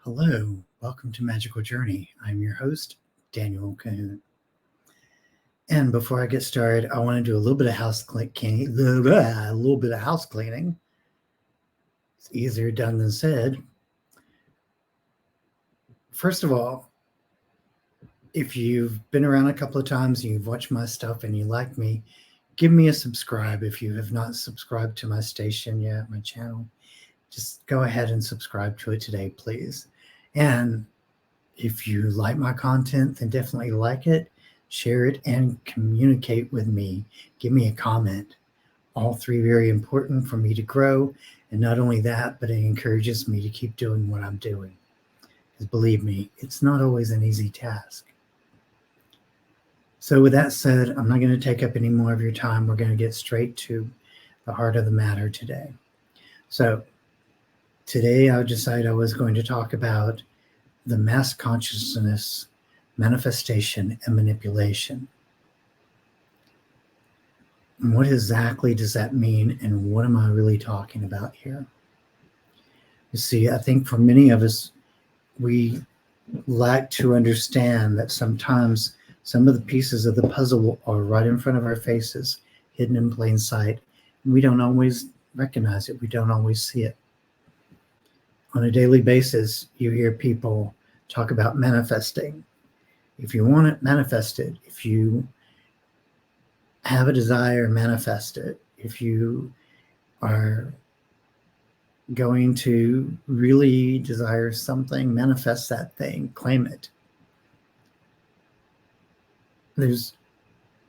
Hello, welcome to Magical Journey. I'm your host, Daniel Cahoon. And before I get started, I want to do a little bit of house cleaning. It's easier done than said. First of all, if you've been around a couple of times and you've watched my stuff and you like me, give me a subscribe. If you have not subscribed to my station yet, my channel, just go ahead and subscribe to it today, please. And if you like my content, then definitely like it, share it, and communicate with me. Give me a comment. All three very important for me to grow. And not only that, but it encourages me to keep doing what I'm doing. Because believe me, it's not always an easy task. So with that said, I'm not going to take up any more of your time. We're going to get straight to the heart of the matter today. So today I decided I was going to talk about the mass consciousness, manifestation, and manipulation. And what exactly does that mean, and what am I really talking about here? You see, I think for many of us, we lack to understand that sometimes some of the pieces of the puzzle are right in front of our faces, hidden in plain sight, and we don't always recognize it. We don't always see it. On a daily basis, you hear people talk about manifesting. If you want it, manifest it. If you have a desire, manifest it. If you are going to really desire something, manifest that thing, claim it. There's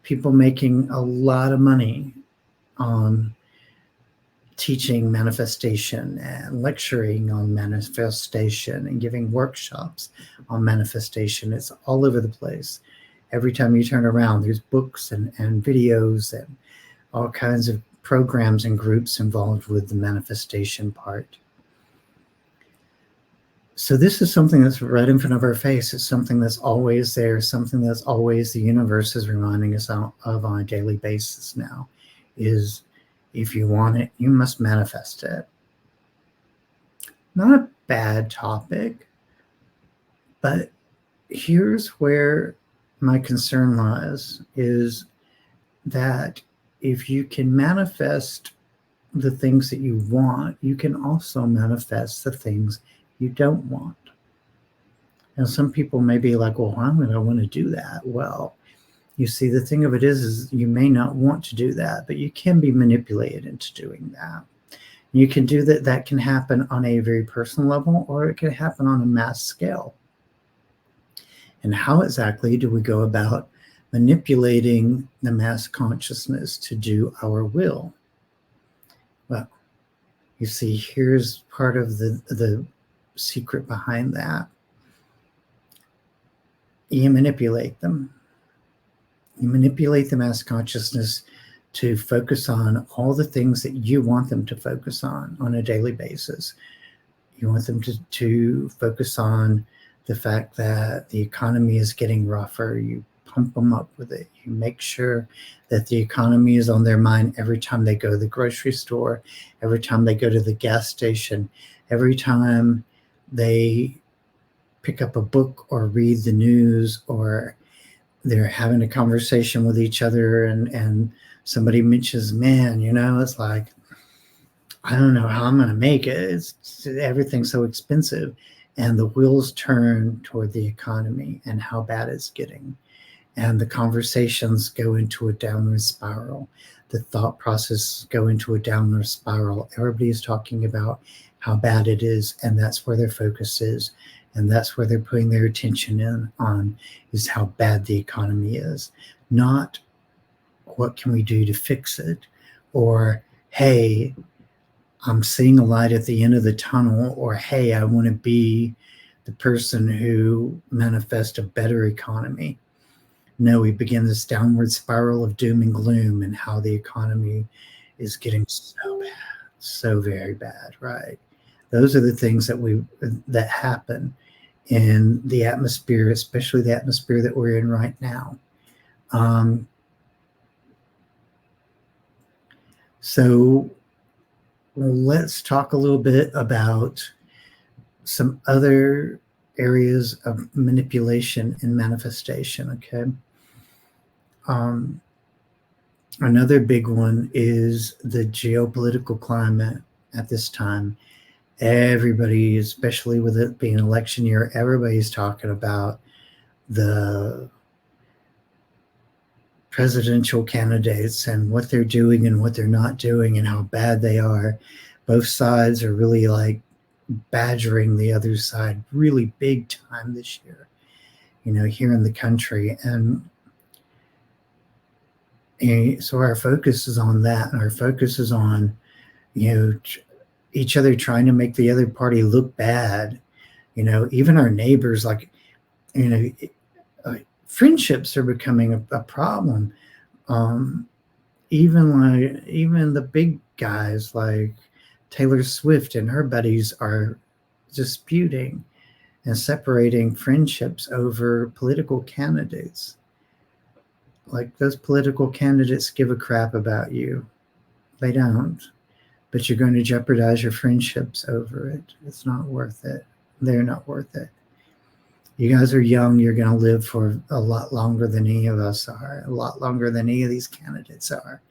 people making a lot of money on teaching manifestation and lecturing on manifestation and giving workshops on manifestation. It's all over the place. Every time you turn around, there's books and videos and all kinds of programs and groups involved with the manifestation part. So this is something that's right in front of our face. It's something that's always there, something that's always the universe is reminding us of on a daily basis now, is if you want it, you must manifest it. Not a bad topic, but here's where my concern lies, is that if you can manifest the things that you want, you can also manifest the things you don't want. And some people may be like, well, why would I want to do that? Well, you see, the thing of it is you may not want to do that, but you can be manipulated into doing that. You can do that. That can happen on a very personal level, or it can happen on a mass scale. And how exactly do we go about manipulating the mass consciousness to do our will? Well, you see, here's part of the secret behind that. You manipulate them. You manipulate the mass consciousness to focus on all the things that you want them to focus on a daily basis. You want them to focus on the fact that the economy is getting rougher. You pump them up with it. You make sure that the economy is on their mind every time they go to the grocery store, every time they go to the gas station, every time they pick up a book or read the news, or they're having a conversation with each other and somebody mentions, man, it's like, I don't know how I'm going to make it. Everything's so expensive. And the wheels turn toward the economy and how bad it's getting. And the conversations go into a downward spiral. The thought processes go into a downward spiral. Everybody's talking about how bad it is, and that's where their focus is. And that's where they're putting their attention on, is how bad the economy is. Not what can we do to fix it, or, hey, I'm seeing a light at the end of the tunnel, or, hey, I want to be the person who manifests a better economy. No, we begin this downward spiral of doom and gloom and how the economy is getting so bad, so very bad, right? Those are the things that happen in the atmosphere, especially the atmosphere that we're in right now. So let's talk a little bit about some other areas of manipulation and manifestation, okay? Another big one is the geopolitical climate at this time. Everybody, especially with it being election year, everybody's talking about the presidential candidates and what they're doing and what they're not doing and how bad they are. Both sides are really like badgering the other side really big time this year, here in the country. And so our focus is on that. And our focus is on, each other trying to make the other party look bad. Even our neighbors, like, friendships are becoming a problem. Even the big guys like Taylor Swift and her buddies are disputing and separating friendships over political candidates. Like, those political candidates give a crap about you. They don't. But you're going to jeopardize your friendships over it. It's not worth it. They're not worth it. You guys are young. You're going to live for a lot longer than any of us are, a lot longer than any of these candidates are.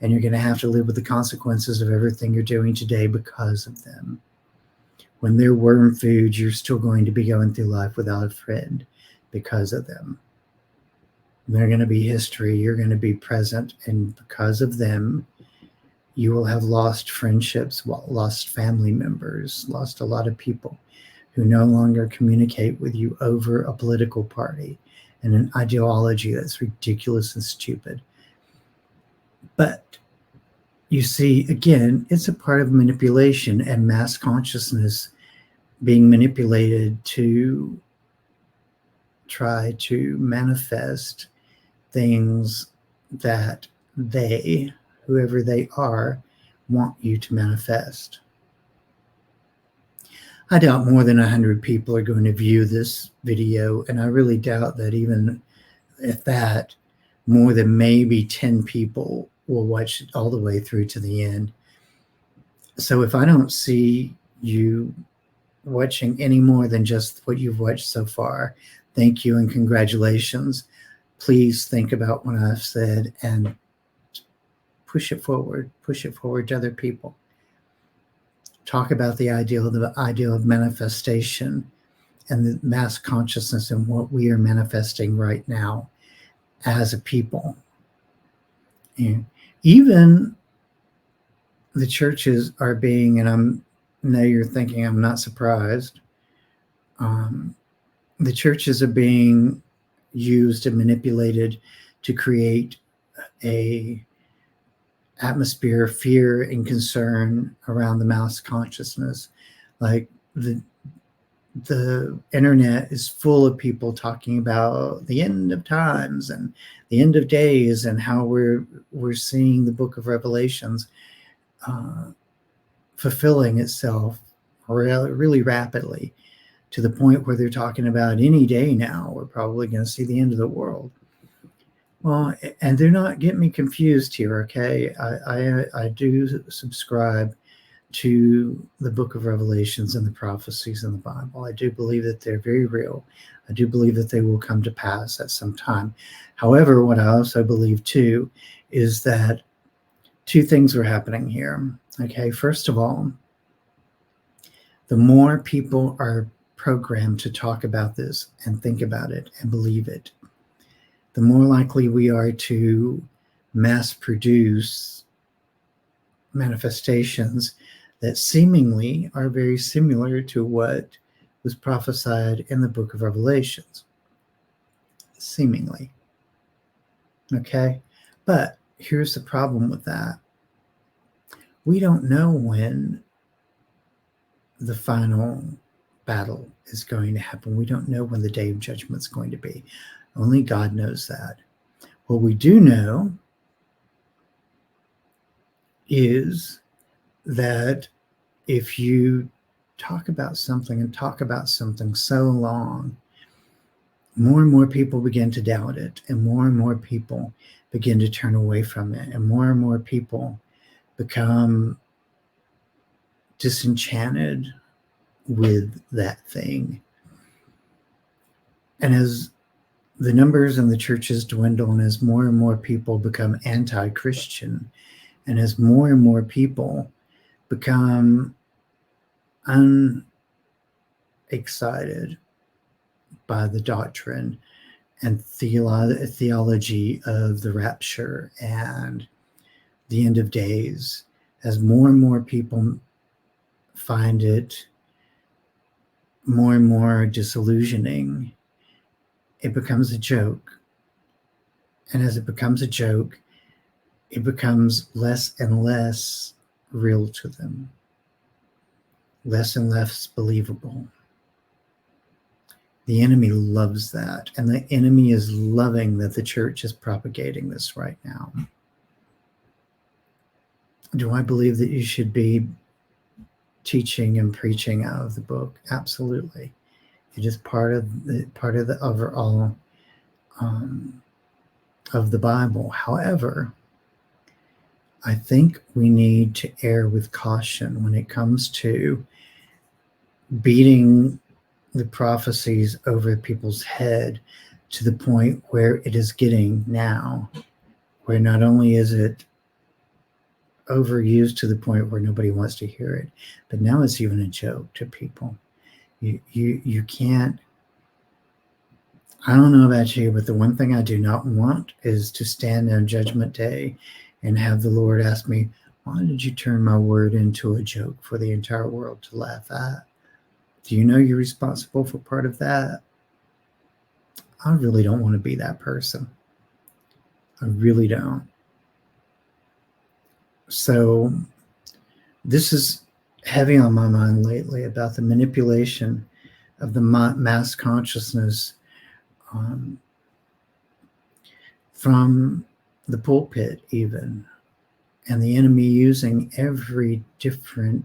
And you're going to have to live with the consequences of everything you're doing today because of them. When they're worm food, you're still going to be going through life without a friend because of them. They're going to be history. You're going to be present. And because of them, you will have lost friendships, lost family members, lost a lot of people who no longer communicate with you over a political party and an ideology that's ridiculous and stupid. But you see, again, it's a part of manipulation and mass consciousness being manipulated to try to manifest things that they, whoever they are, want you to manifest. I doubt more than 100 people are going to view this video, and I really doubt that even if that, more than maybe 10 people will watch it all the way through to the end. So if I don't see you watching any more than just what you've watched so far, thank you and congratulations. Please think about what I've said and push it forward to other people. Talk about the ideal of manifestation and the mass consciousness and what we are manifesting right now as a people. And even the churches are being, and now you're thinking I'm not surprised, the churches are being used and manipulated to create a atmosphere of fear and concern around the mass consciousness. Like, the internet is full of people talking about the end of times and the end of days and how we're seeing the book of Revelations fulfilling itself really rapidly, to the point where they're talking about any day now we're probably going to see the end of the world. Well, and they're not getting me confused here, okay? I do subscribe to the book of Revelations and the prophecies in the Bible. I do believe that they're very real. I do believe that they will come to pass at some time. However, what I also believe too is that two things are happening here, okay? First of all, the more people are programmed to talk about this and think about it and believe it, the more likely we are to mass produce manifestations that seemingly are very similar to what was prophesied in the book of Revelations. Seemingly. Okay? But here's the problem with that. We don't know when the final battle is going to happen. We don't know when the day of judgment is going to be. Only God knows that. What we do know is that if you talk about something and talk about something so long, more and more people begin to doubt it, and more people begin to turn away from it, and more people become disenchanted with that thing. And as the numbers in the churches dwindle, and as more and more people become anti-Christian, and as more and more people become unexcited by the doctrine and theology of the rapture and the end of days, as more and more people find it more and more disillusioning, it becomes a joke. And as it becomes a joke, it becomes less and less real to them, less and less believable. The enemy loves that, and the enemy is loving that the church is propagating this right now. Do I believe that you should be teaching and preaching out of the book? Absolutely. It is part of the overall of the Bible. However, I think we need to err with caution when it comes to beating the prophecies over people's head to the point where it is getting now, where not only is it overused to the point where nobody wants to hear it, but now it's even a joke to people. You can't. I don't know about you, but the one thing I do not want is to stand on Judgment Day and have the Lord ask me, why did you turn my word into a joke for the entire world to laugh at? Do you know you're responsible for part of that? I really don't want to be that person. I really don't. So this is heavy on my mind lately about the manipulation of the mass consciousness from the pulpit even, and the enemy using every different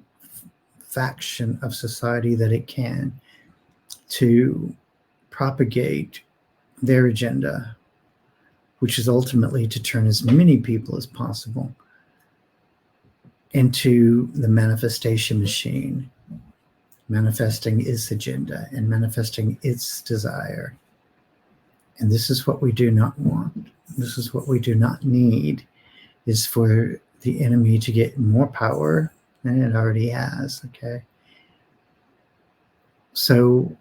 faction of society that it can to propagate their agenda, which is ultimately to turn as many people as possible into the manifestation machine, manifesting its agenda and manifesting its desire. And this is what we do not want. This is what we do not need, is for the enemy to get more power than it already has, okay? So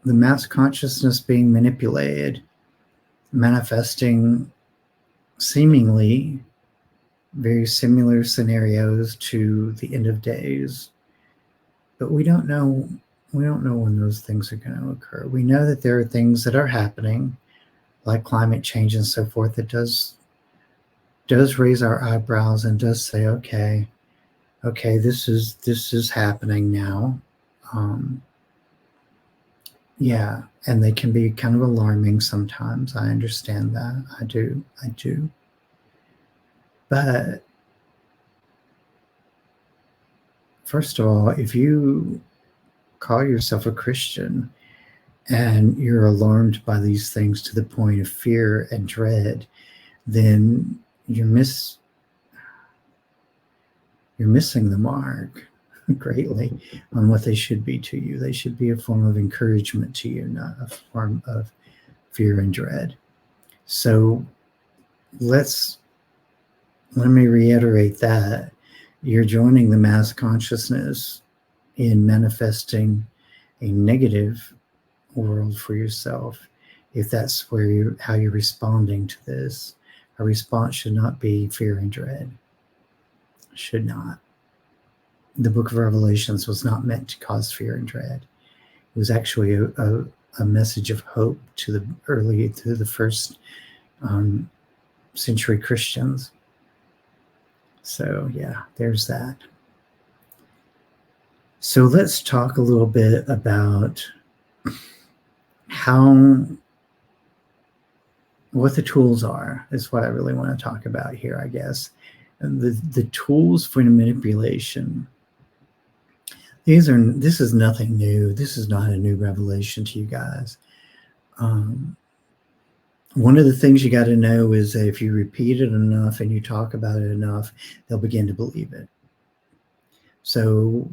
the mass consciousness being manipulated, manifesting seemingly very similar scenarios to the end of days, but we don't know when those things are going to occur. We know that there are things that are happening, like climate change and so forth, that does raise our eyebrows and does say, okay, this is happening now. Yeah, and they can be kind of alarming sometimes. I understand that. I do. But first of all, if you call yourself a Christian and you're alarmed by these things to the point of fear and dread, then you're missing the mark greatly on what they should be to you. They should be a form of encouragement to you, not a form of fear and dread. So let me reiterate that you're joining the mass consciousness in manifesting a negative world for yourself. If that's how you're responding to this, a response should not be fear and dread. Should not. The book of Revelations was not meant to cause fear and dread. It was actually a message of hope to the first century Christians. So yeah, there's that. So let's talk a little bit about what the tools are, is what I really want to talk about here, I guess. And the tools for manipulation. This is nothing new. This is not a new revelation to you guys. One of the things you got to know is that if you repeat it enough and you talk about it enough, they'll begin to believe it. So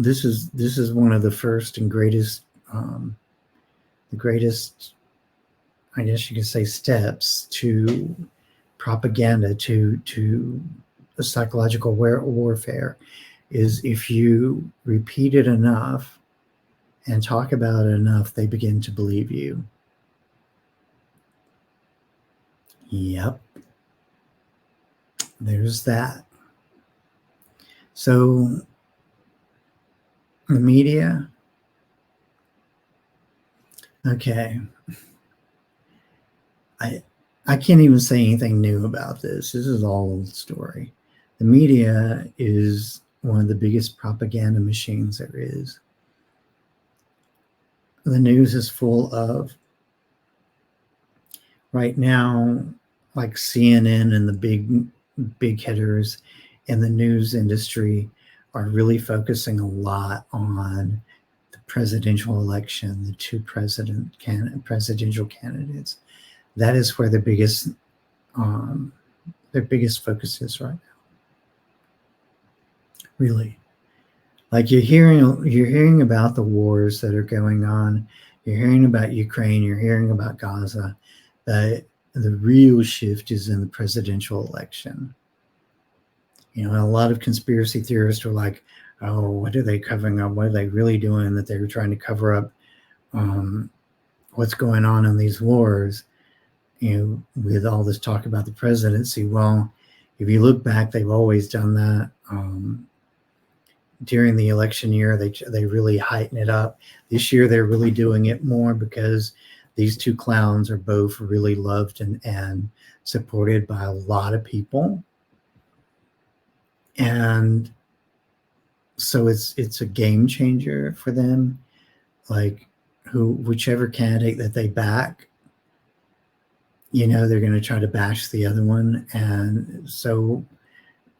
this is one of the first and greatest, the greatest, I guess you could say, steps to propaganda, to psychological warfare, is if you repeat it enough and talk about it enough, they begin to believe you. Yep. There's that. So the media, okay. I can't even say anything new about this. This is all old story. The media is one of the biggest propaganda machines there is. The news is full of, right now, like CNN and the big hitters in the news industry are really focusing a lot on the presidential election, the two presidential candidates. That is where their biggest focus is right now. Really, like you're hearing about the wars that are going on. You're hearing about Ukraine. You're hearing about Gaza. The real shift is in the presidential election. You know, a lot of conspiracy theorists are like, "Oh, what are they covering up? What are they really doing? That they're trying to cover up what's going on in these wars?" You know, with all this talk about the presidency. Well, if you look back, they've always done that. During the election year, they really heighten it up. This year, they're really doing it more because these two clowns are both really loved and supported by a lot of people. And so it's a game changer for them. Like whichever candidate that they back, you know, they're going to try to bash the other one. And so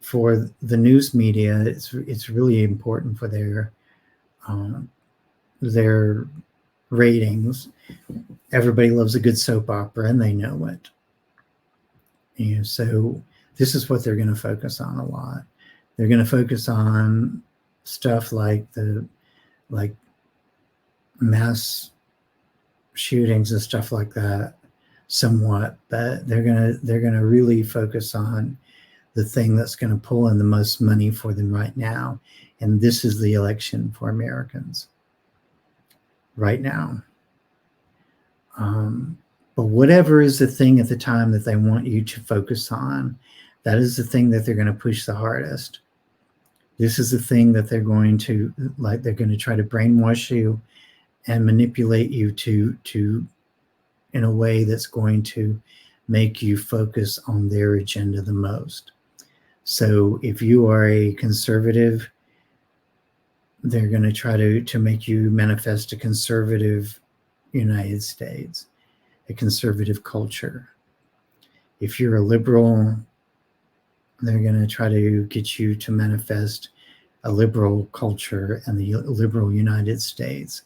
for the news media, it's really important for their ratings. Everybody loves a good soap opera, and they know it. You know, so this is what they're going to focus on a lot. They're going to focus on stuff like mass shootings and stuff like that, somewhat, but they're gonna really focus on the thing that's going to pull in the most money for them right now, and this is the election for Americans right now. But whatever is the thing at the time that they want you to focus on, that is the thing that they're going to push the hardest. This is the thing that they're going to try to brainwash you and manipulate you to in a way that's going to make you focus on their agenda the most. So if you are a conservative, they're going to try to make you manifest a conservative United States, a conservative culture. If you're a liberal, they're going to try to get you to manifest a liberal culture and the liberal United States.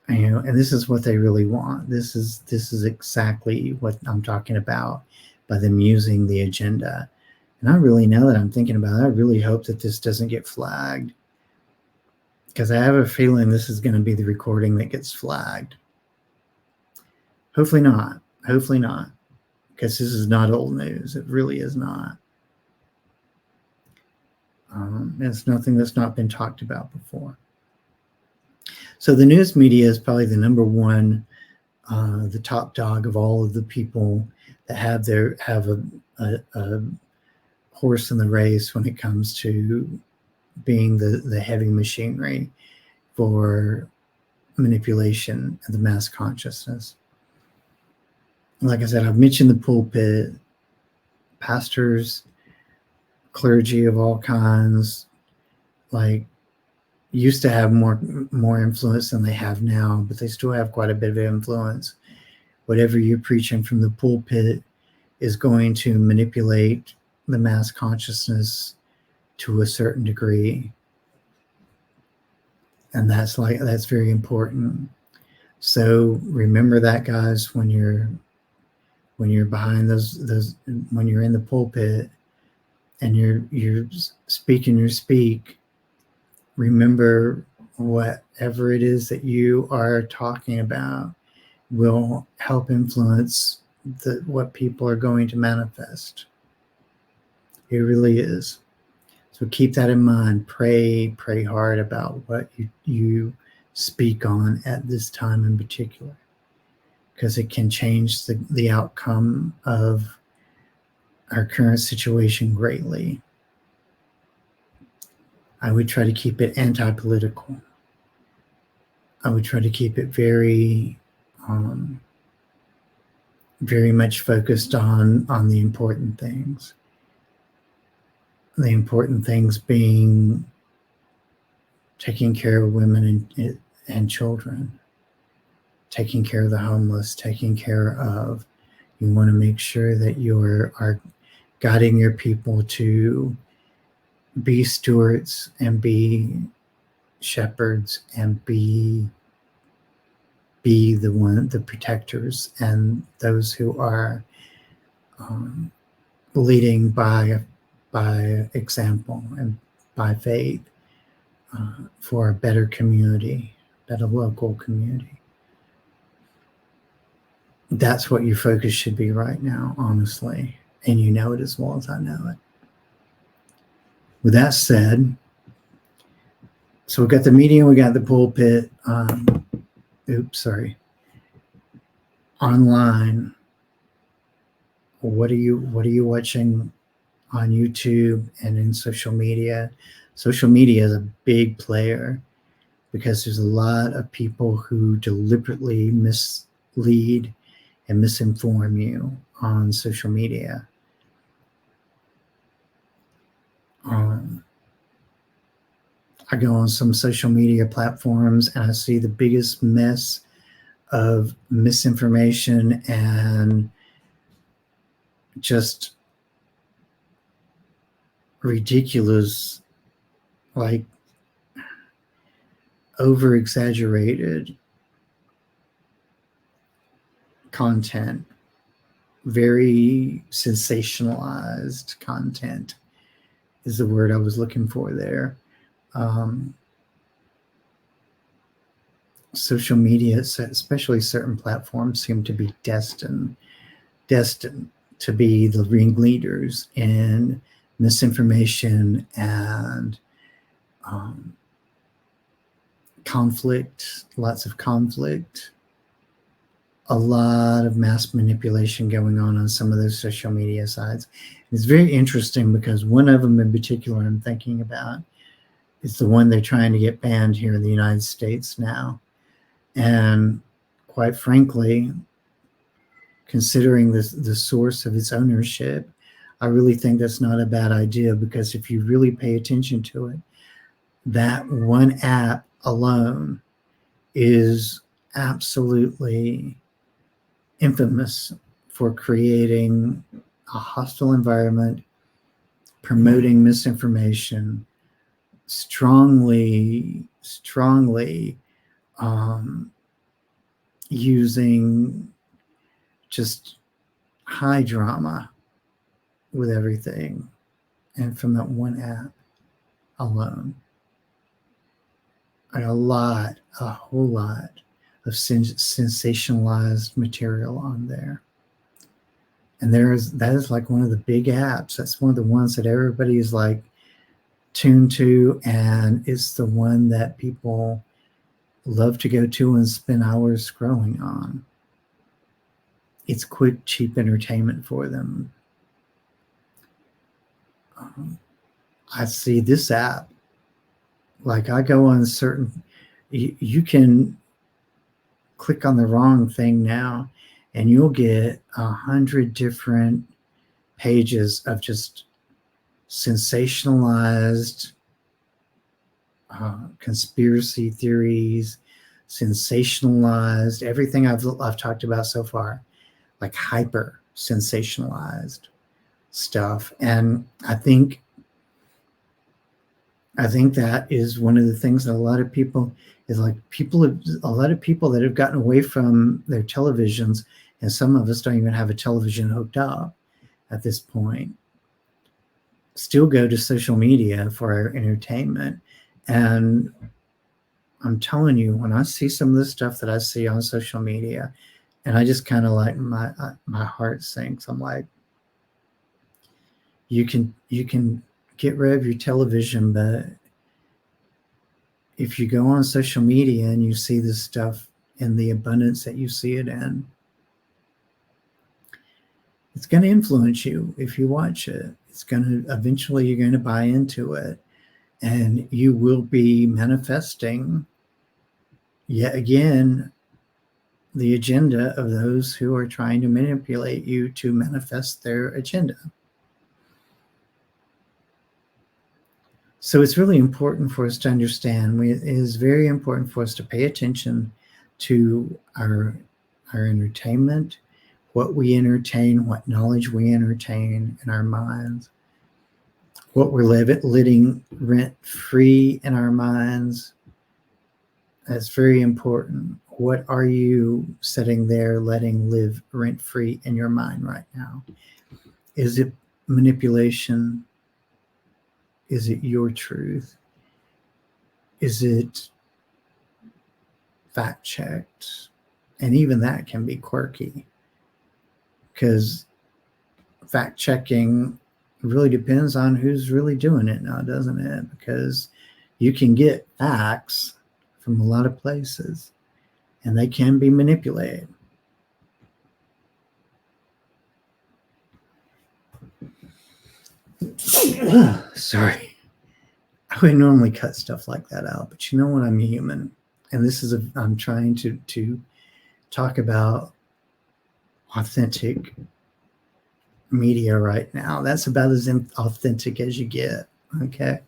You know, and this is what they really want. This is exactly what I'm talking about by them using the agenda. And I really, now that I'm thinking about it, I really hope that this doesn't get flagged, because I have a feeling this is going to be the recording that gets flagged. Hopefully not. Hopefully not, because this is not old news. It really is not. It's nothing that's not been talked about before. So the news media is probably the number one, the top dog of all of the people that have a horse in the race when it comes to being the heavy machinery for manipulation of the mass consciousness. Like I said, I've mentioned the pulpit, pastors, clergy of all kinds, like, used to have more influence than they have now, but they still have quite a bit of influence. Whatever you're preaching from the pulpit is going to manipulate the mass consciousness to a certain degree. And that's very important. So remember that, guys, when you're behind those when you're in the pulpit and you're speaking your speak, remember whatever it is that you are talking about will help influence what people are going to manifest. It really is. So keep that in mind. Pray hard about what you speak on at this time in particular, because it can change the outcome of our current situation greatly. I would try to keep it anti-political. I would try to keep it very much focused on the important things. The important things being taking care of women and children, taking care of the homeless, taking care of, you want to make sure that you are guiding your people to be stewards and be shepherds and be the protectors and those who are leading by example and by faith for a better community, better local community. That's what your focus should be right now, honestly, and you know it as well as I know it. With that said, so we got the media, we got the pulpit. Online. What are you watching on YouTube and in social media? Social media is a big player because there's a lot of people who deliberately mislead and misinform you on social media. I go on some social media platforms and I see the biggest mess of misinformation and just ridiculous, like over-exaggerated content, very sensationalized content is the word I was looking for there. Social media, especially certain platforms, seem to be destined to be the ringleaders in misinformation and conflict, lots of conflict, a lot of mass manipulation going on some of those social media sites. It's very interesting because one of them in particular I'm thinking about is the one they're trying to get banned here in the United States now. And quite frankly, considering the source of its ownership, I really think that's not a bad idea, because if you really pay attention to it, that one app alone is absolutely infamous for creating a hostile environment, promoting misinformation, strongly using just high drama with everything, and from that one app alone. A whole lot of sensationalized material on there. And that is like one of the big apps. That's one of the ones that everybody is like tuned to, and it's the one that people love to go to and spend hours scrolling on. It's quick, cheap entertainment for them. I see this app, like I go on certain, you can click on the wrong thing now and you'll get 100 different pages of just sensationalized conspiracy theories, sensationalized everything I've talked about so far, like hyper sensationalized stuff. And I think that is one of the things that a lot of people that have gotten away from their televisions, and some of us don't even have a television hooked up at this point, still go to social media for our entertainment. And I'm telling you, when I see some of the stuff that I see on social media, and I just kind of like my heart sinks. I'm like, you can get rid of your television, but if you go on social media and you see this stuff in the abundance that you see it in, it's going to influence you. If you watch it, it's going to eventually, you're going to buy into it, and you will be manifesting yet again the agenda of those who are trying to manipulate you to manifest their agenda. So it's really important for us to understand. It is very important for us to pay attention to our entertainment, what we entertain, what knowledge we entertain in our minds, what we're letting rent free in our minds. That's very important. What are you sitting there letting live rent free in your mind right now? Is it manipulation? Is it your truth? Is it fact checked? And even that can be quirky, because fact checking really depends on who's really doing it now, doesn't it? Because you can get facts from a lot of places, and they can be manipulated. Sorry. I would normally cut stuff like that out, but you know what? I'm human. And this is I'm trying to talk about authentic media right now. That's about as authentic as you get. Okay.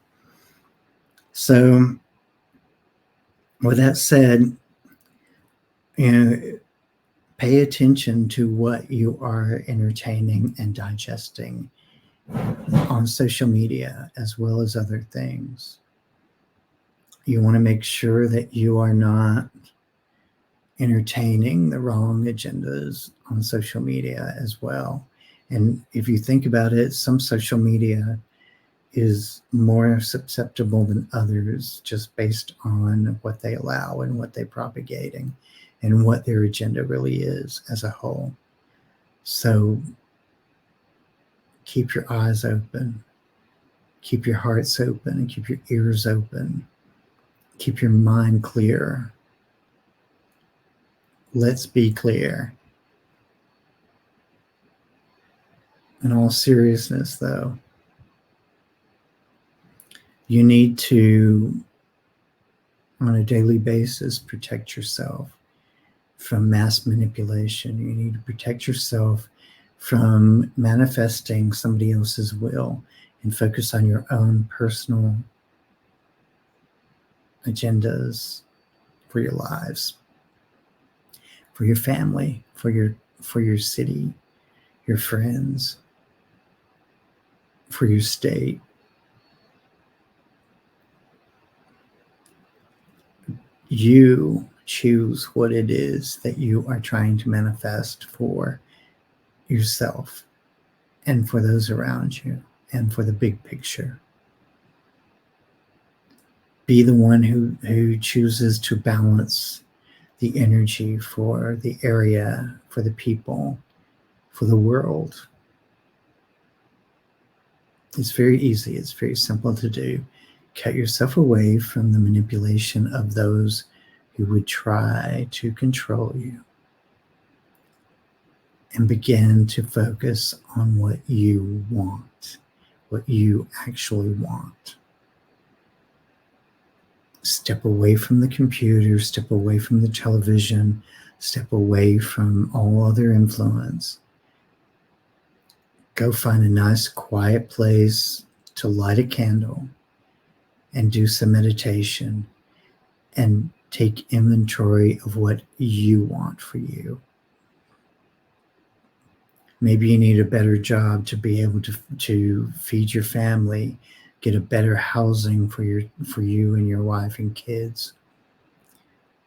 So with that said, pay attention to what you are entertaining and digesting on social media as well as other things. You want to make sure that you are not entertaining the wrong agendas on social media as well. And if you think about it, some social media is more susceptible than others just based on what they allow and what they're propagating and what their agenda really is as a whole. So keep your eyes open, keep your hearts open, and keep your ears open. Keep your mind clear. Let's be clear. In all seriousness, though, you need to, on a daily basis, protect yourself from mass manipulation. You need to protect yourself from manifesting somebody else's will and focus on your own personal agendas for your lives, for your family, for your city, your friends, for your state. You choose what it is that you are trying to manifest for yourself and for those around you and for the big picture. Be the one who chooses to balance the energy for the area, for the people, for the world. It's very easy. It's very simple to do. Cut yourself away from the manipulation of those who would try to control you, and begin to focus on what you want, what you actually want. Step away from the computer, step away from the television, step away from all other influence. Go find a nice quiet place to light a candle and do some meditation and take inventory of what you want for you. Maybe you need a better job to be able to feed your family, get a better housing for you and your wife and kids.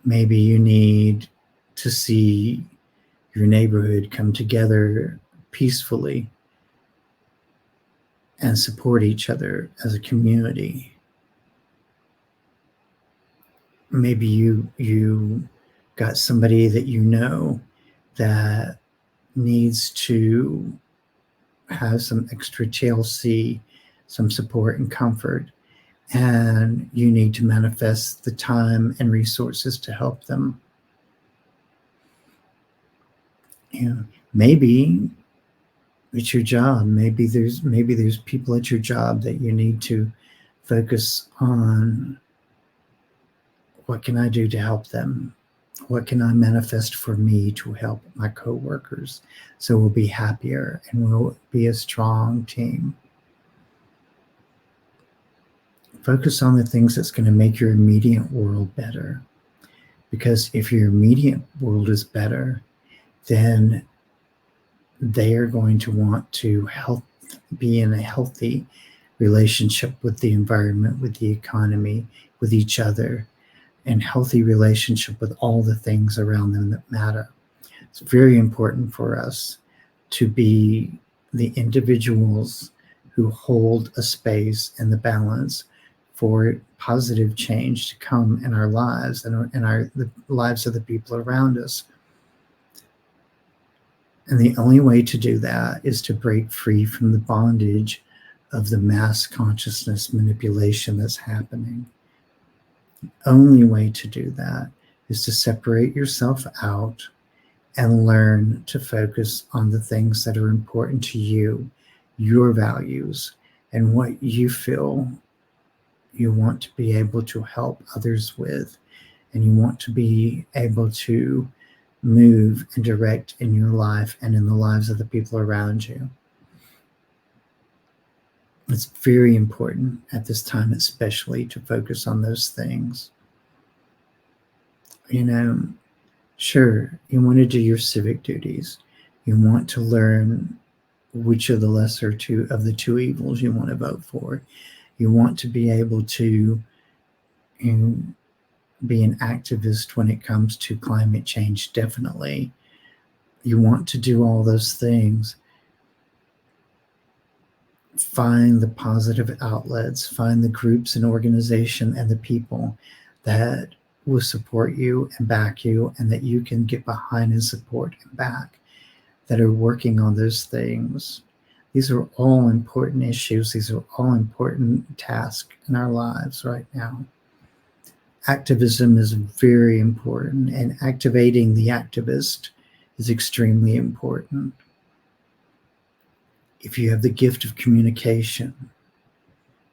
Maybe you need to see your neighborhood come together peacefully and support each other as a community. maybe you got somebody that you know that needs to have some extra TLC, some support and comfort, and you need to manifest the time and resources to help them. Maybe it's your job. Maybe there's people at your job that you need to focus on. What can I do to help them? What can I manifest for me to help my coworkers so we'll be happier and we'll be a strong team? Focus on the things that's going to make your immediate world better. Because if your immediate world is better, then they are going to want to be in a healthy relationship with the environment, with the economy, with each other, and healthy relationship with all the things around them that matter. It's very important for us to be the individuals who hold a space and the balance for positive change to come in our lives and the lives of the people around us. And the only way to do that is to break free from the bondage of the mass consciousness manipulation that's happening. The only way to do that is to separate yourself out and learn to focus on the things that are important to you, your values, and what you feel you want to be able to help others with, and you want to be able to move and direct in your life and in the lives of the people around you. It's very important at this time, especially, to focus on those things. Sure, you want to do your civic duties. You want to learn which of the lesser two of the two evils you want to vote for. You want to be able to be an activist when it comes to climate change, definitely. You want to do all those things. Find the positive outlets, find the groups and organization and the people that will support you and back you, and that you can get behind and support and back, that are working on those things. These are all important issues. These are all important tasks in our lives right now. Activism is very important, and activating the activist is extremely important. If you have the gift of communication,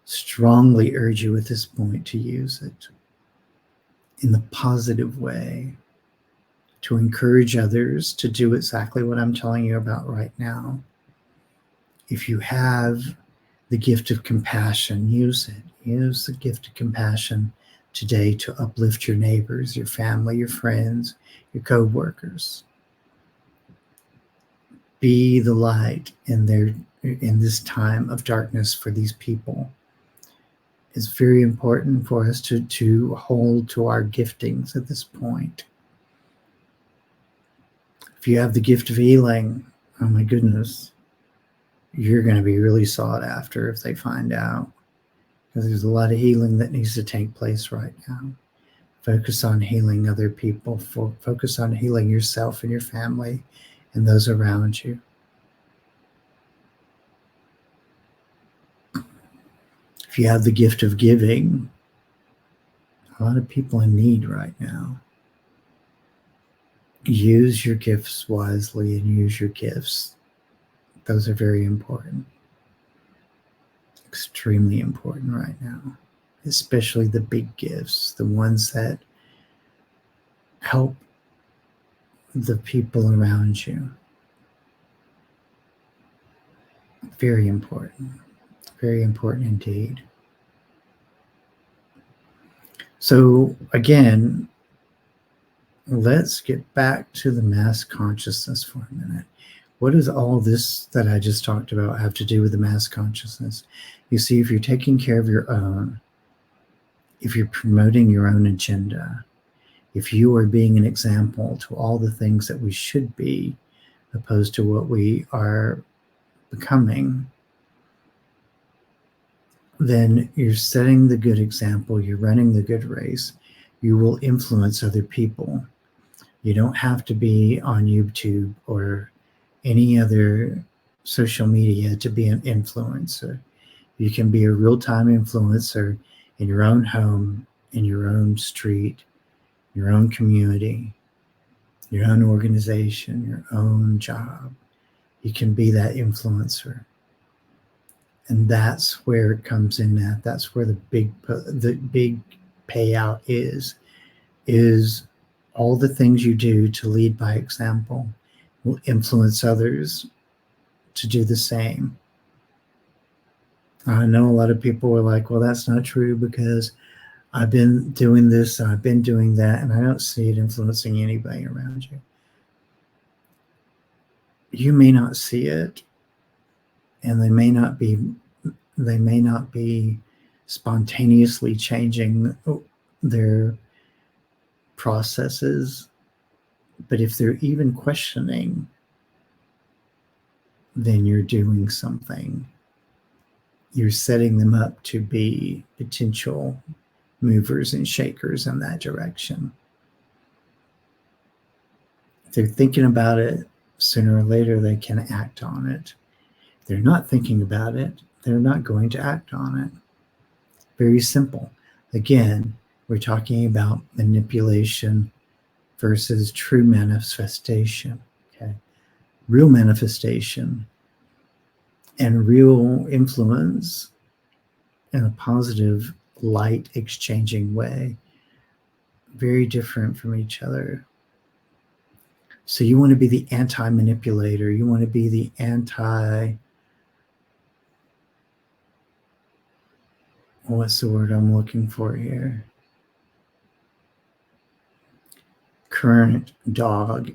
strongly urge you at this point to use it in the positive way, to encourage others to do exactly what I'm telling you about right now. If you have the gift of compassion, use it. Use the gift of compassion today to uplift your neighbors, your family, your friends, your co-workers. Be the light in this time of darkness for these people. It's very important for us to hold to our giftings at this point. If you have the gift of healing, oh my goodness, you're going to be really sought after if they find out, because there's a lot of healing that needs to take place right now. Focus on healing other people. Focus on healing yourself and your family and those around you. If you have the gift of giving, a lot of people in need right now. Use your gifts wisely and use your gifts. Those are very important. Extremely important right now. Especially the big gifts, the ones that help the people around you. Very important. Very important indeed. So again, let's get back to the mass consciousness for a minute. What does all this that I just talked about have to do with the mass consciousness? You see, if you're taking care of your own, if you're promoting your own agenda, if you are being an example to all the things that we should be, opposed to what we are becoming, then you're setting the good example, you're running the good race, you will influence other people. You don't have to be on YouTube or any other social media to be an influencer. You can be a real-time influencer in your own home, in your own street, your own community, your own organization, your own job. You can be that influencer. And that's where it comes in at. That's where the big payout is all the things you do to lead by example will influence others to do the same. I know a lot of people are like, well, that's not true because I've been doing this, I've been doing that, and I don't see it influencing anybody around you. You may not see it, and they may not be spontaneously changing their processes, but if they're even questioning, then you're doing something. You're setting them up to be potential movers and shakers in that direction. If they're thinking about it, sooner or later they can act on it. If they're not thinking about it, they're not going to act on it. Very simple. Again, we're talking about manipulation versus true manifestation. Okay, real manifestation and real influence in a positive, light exchanging way, very different from each other. So you want to be the anti-manipulator. You want to be the what's the word I'm looking for here? Current dog,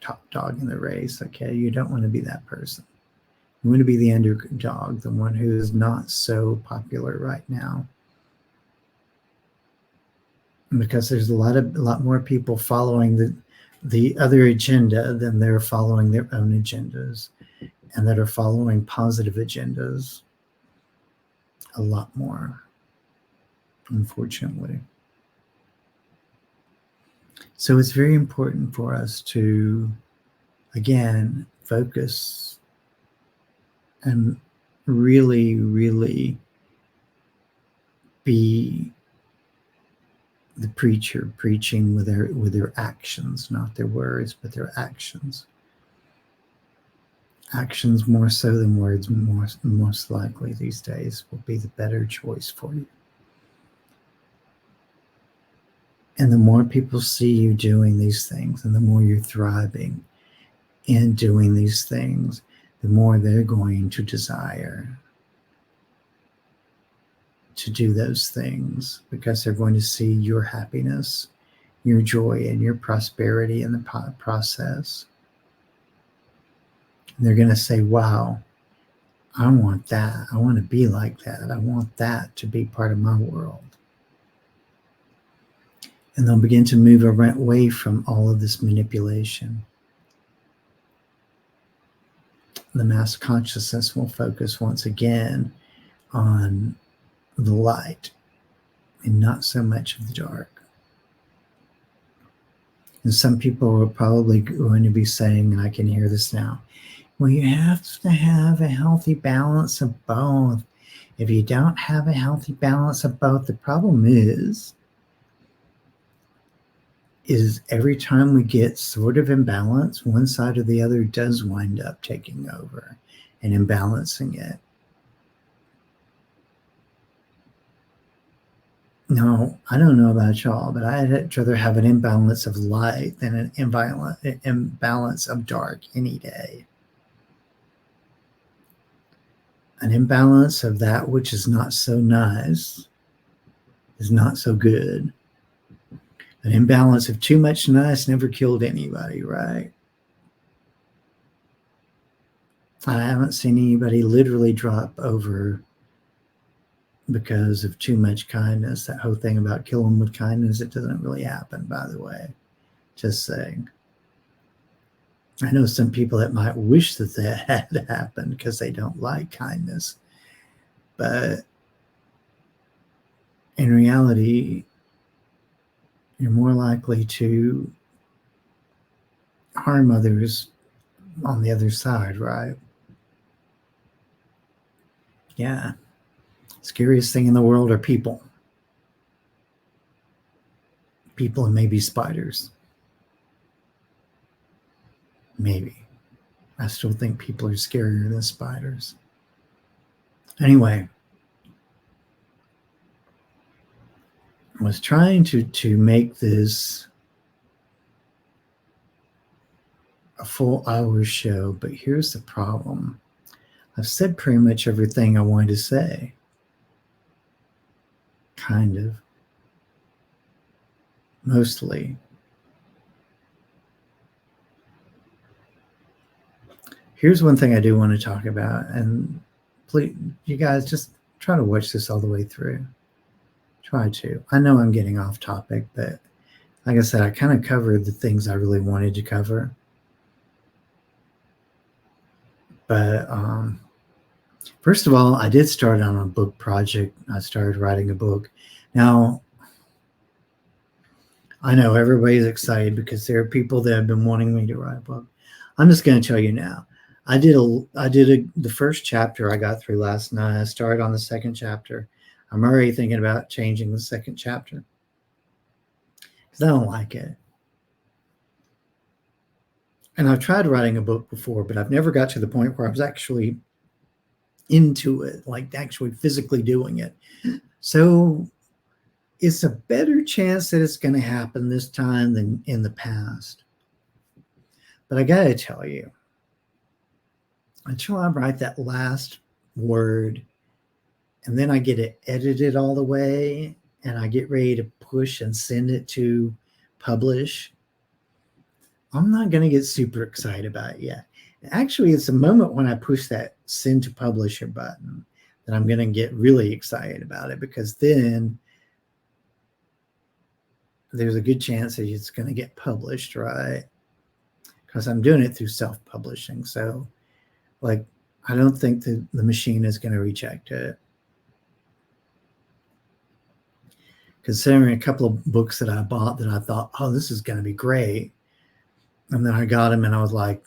top dog in the race. Okay, you don't want to be that person. You want to be the underdog, the one who is not so popular right now. Because there's a lot more people following the other agenda than they're following their own agendas, and that are following positive agendas a lot more, unfortunately. So it's very important for us to, again, focus and really, really be the preacher preaching with their actions, not their words, but their actions. Actions more so than words, most likely these days, will be the better choice for you. And the more people see you doing these things, and the more you're thriving in doing these things, the more they're going to desire to do those things, because they're going to see your happiness, your joy, and your prosperity in the process. And they're going to say, wow, I want that. I want to be like that. I want that to be part of my world. And they'll begin to move away from all of this manipulation. The mass consciousness will focus once again on the light and not so much of the dark. And some people are probably going to be saying, and I can hear this now, well, you have to have a healthy balance of both. If you don't have a healthy balance of both, the problem is every time we get sort of imbalance, one side or the other does wind up taking over and imbalancing it. No, I don't know about y'all, but I'd rather have an imbalance of light than an imbalance of dark any day. An imbalance of that which is not so nice is not so good. An imbalance of too much nice never killed anybody, right? I haven't seen anybody literally drop over because of too much kindness. That whole thing about kill them with kindness, it doesn't really happen, by the way. Just saying. I know some people that might wish that had happened because they don't like kindness. But in reality, you're more likely to harm others on the other side, right? Yeah. Scariest thing in the world are people. People and maybe spiders. Maybe. I still think people are scarier than spiders. Anyway, I was trying to make this a full hour show, but here's the problem. I've said pretty much everything I wanted to say. Kind of. Mostly. Here's one thing I do want to talk about, and please, you guys, just try to watch this all the way through. Try to. I know I'm getting off topic, but like I said, I kind of covered the things I really wanted to cover. But first of all, I did start on a book project. I started writing a book. Now, I know everybody's excited because there are people that have been wanting me to write a book. I'm just going to tell you now. I did the first chapter I got through last night. I started on the second chapter. I'm already thinking about changing the second chapter because I don't like it. And I've tried writing a book before, but I've never got to the point where I was actually into it, like actually physically doing it. So it's a better chance that it's going to happen this time than in the past. But I got to tell you, until I write that last word and then I get it edited all the way and I get ready to push and send it to publish, I'm not going to get super excited about it yet. Actually, it's a moment when I push that send to publisher button that I'm going to get really excited about it, because then there's a good chance that it's going to get published, right? Because I'm doing it through self-publishing. So, like, I don't think that the machine is going to reject it. Considering a couple of books that I bought that I thought, oh, this is going to be great. And then I got them and I was like,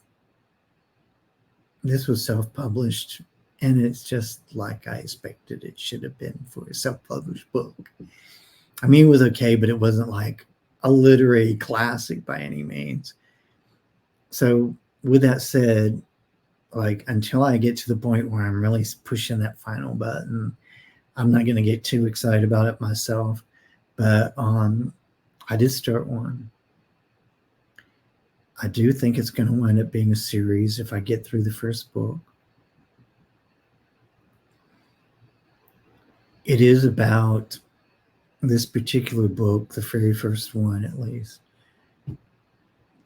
this was self-published. And it's just like I expected it should have been for a self-published book. I mean, it was okay, but it wasn't like a literary classic by any means. So with that said, like, until I get to the point where I'm really pushing that final button, I'm not going to get too excited about it myself. But I did start one. I do think it's going to wind up being a series if I get through the first book. It is about this particular book, the very first one at least,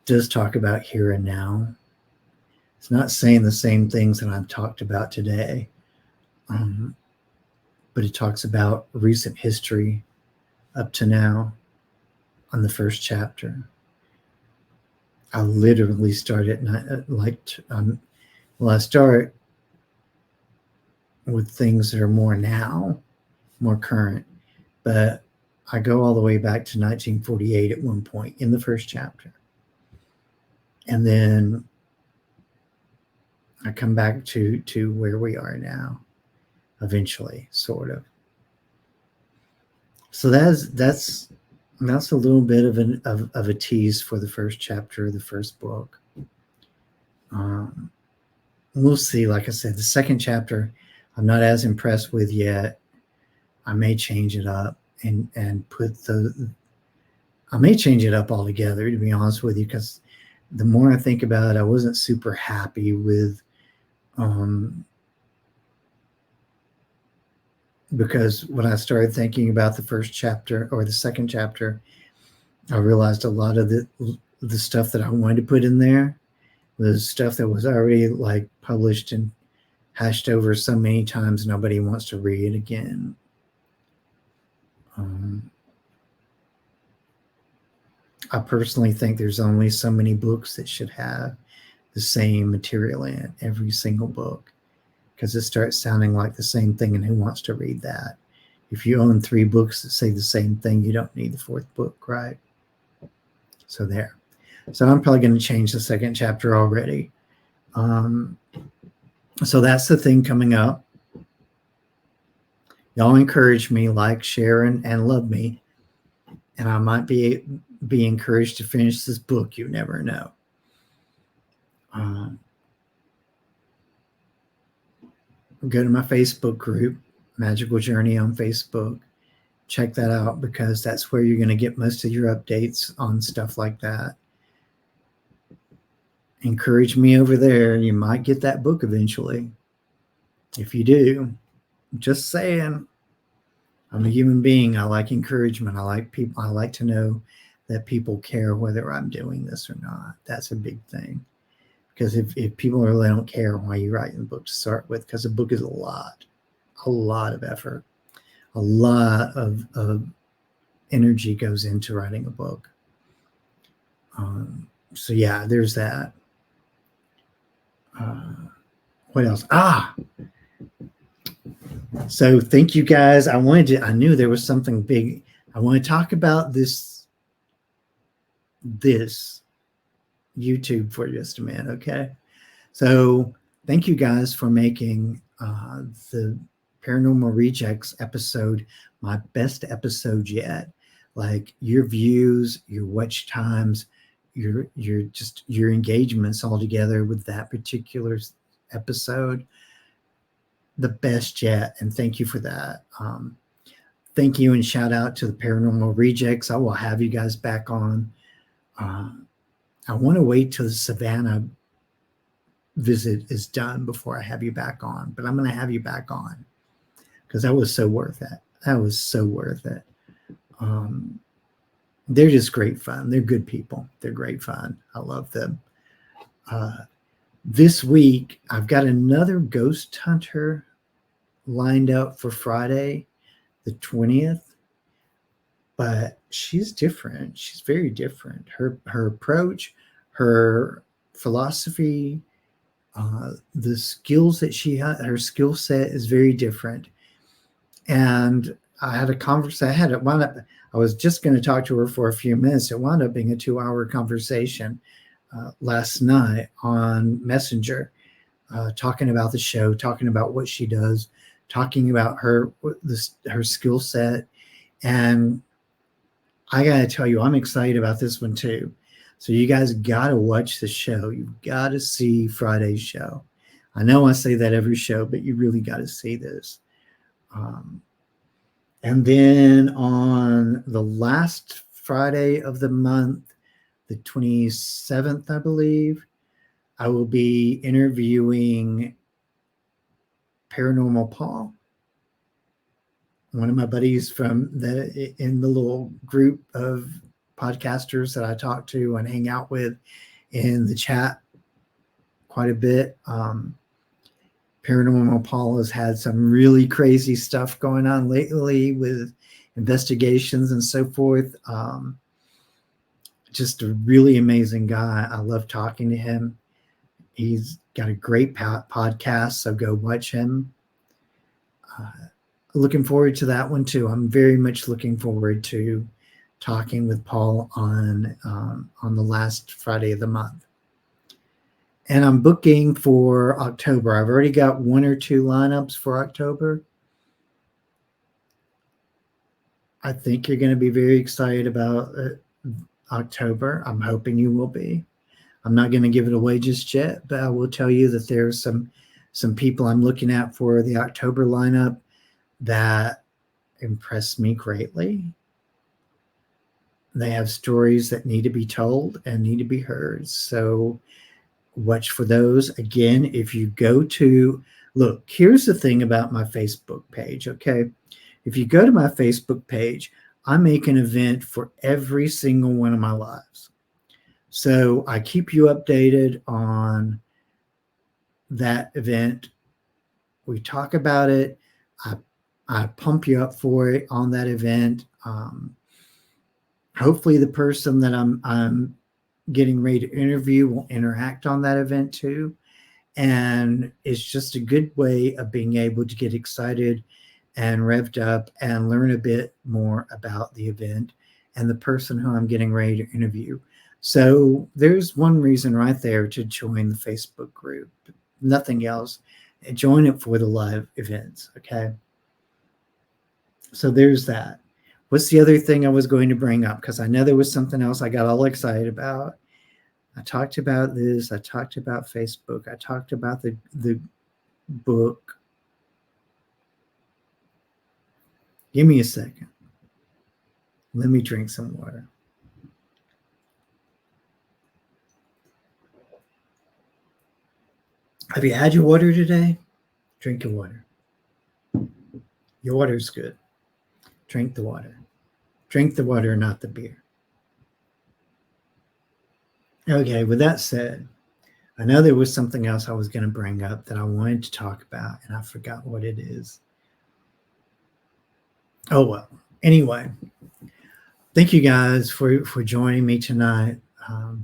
does talk about here and now. It's not saying the same things that I've talked about today, but it talks about recent history up to now on the first chapter. I literally start at I start with things that are more now, more current, but I go all the way back to 1948 at one point in the first chapter. And then I come back to where we are now, eventually, sort of. So that's a little bit of a tease for the first chapter of the first book. We'll see. Like I said, the second chapter I'm not as impressed with yet. I may change it up and I may change it up altogether, to be honest with you, because the more I think about it, I wasn't super happy with because when I started thinking about the first chapter or the second chapter, I realized a lot of the stuff that I wanted to put in there was stuff that was already like published and hashed over so many times nobody wants to read it again. I personally think there's only so many books that should have the same material in it, every single book, because it starts sounding like the same thing, and who wants to read that? If you own 3 books that say the same thing, you don't need the 4th book, right? So there. So I'm probably going to change the second chapter already. So that's the thing coming up. Y'all encourage me, like, share, and love me. And I might be encouraged to finish this book. You never know. Go to my Facebook group, Magical Journey on Facebook. Check that out, because that's where you're going to get most of your updates on stuff like that. Encourage me over there. You might get that book eventually. If you do, just saying. I'm a human being. I like encouragement. I like people. I like to know that people care whether I'm doing this or not. That's a big thing. Because if people really don't care, why are you writing a book to start with? Because a book is a lot of effort. A lot of energy goes into writing a book. So yeah, there's that. What else? So thank you guys. I knew there was something big. I want to talk about this YouTube for just a minute, okay? So thank you guys for making the Paranormal Rejects episode my best episode yet. Like, your views, your watch times, your engagements all together with that particular episode, the best yet. And thank you for that. Thank you, and shout out to the Paranormal Rejects. I will have you guys back on. I want to wait till the Savannah visit is done before I have you back on, but I'm going to have you back on, because that was so worth it. That was so worth it. They're just great fun. They're good people. They're great fun. I love them. This week, I've got another ghost hunter lined up for Friday, the 20th. But she's different. She's very different. Her approach, her philosophy, the skills that she has, her skill set is very different. And I had a conversation. I was just going to talk to her for a few minutes. It wound up being a 2-hour conversation last night on Messenger, talking about the show, talking about what she does, talking about her skill set. And I got to tell you, I'm excited about this one too. So you guys got to watch the show. You've got to see Friday's show. I know I say that every show, but you really got to see this. And then on the last Friday of the month, the 27th, I believe, I will be interviewing Paranormal Paul, one of my buddies in the little group of podcasters that I talk to and hang out with in the chat quite a bit. Paranormal Paul has had some really crazy stuff going on lately with investigations and so forth. Just a really amazing guy. I love talking to him. He's got a great podcast, so go watch him. Looking forward to that one too. I'm very much looking forward to talking with Paul on the last Friday of the month. And I'm booking for October. I've already got 1 or 2 lineups for October. I think you're going to be very excited about October. I'm hoping you will be. I'm not going to give it away just yet, but I will tell you that there's some people I'm looking at for the October lineup that impressed me greatly. They have stories that need to be told and need to be heard. So watch for those. Again, if you go to, look, here's the thing about my Facebook page, okay? If you go to my Facebook page, I make an event for every single one of my lives. So I keep you updated on that event. We talk about it. I pump you up for it on that event. Hopefully the person that I'm getting ready to interview will interact on that event too. And it's just a good way of being able to get excited and revved up and learn a bit more about the event and the person who I'm getting ready to interview. So there's one reason right there to join the Facebook group. Nothing else. Join it for the live events. Okay. So there's that. What's the other thing I was going to bring up? Because I know there was something else I got all excited about. I talked about this. I talked about Facebook. I talked about the book. Give me a second. Let me drink some water. Have you had your water today? Drink your water. Your water's good. Drink the water. Drink the water, not the beer. Okay, with that said, I know there was something else I was going to bring up that I wanted to talk about, and I forgot what it is. Oh, well. Anyway, thank you guys for joining me tonight,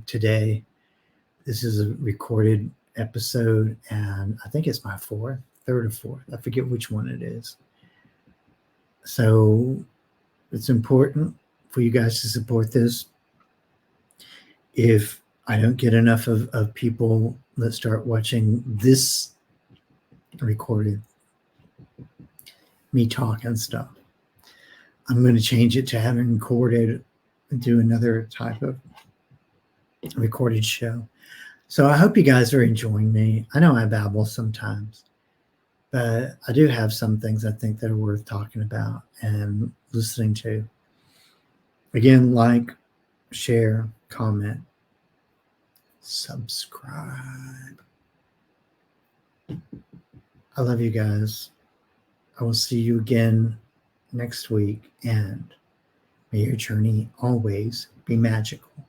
today. This is a recorded episode, and I think it's my third or fourth. I forget which one it is. So it's important for you guys to support this. If I don't get enough of people that start watching this recorded, me talk and stuff, I'm going to change it to having recorded and do another type of recorded show. So I hope you guys are enjoying me. I know I babble sometimes, but I do have some things I think that are worth talking about and listening to. Again, like, share, comment, subscribe. I love you guys. I will see you again next week, and may your journey always be magical.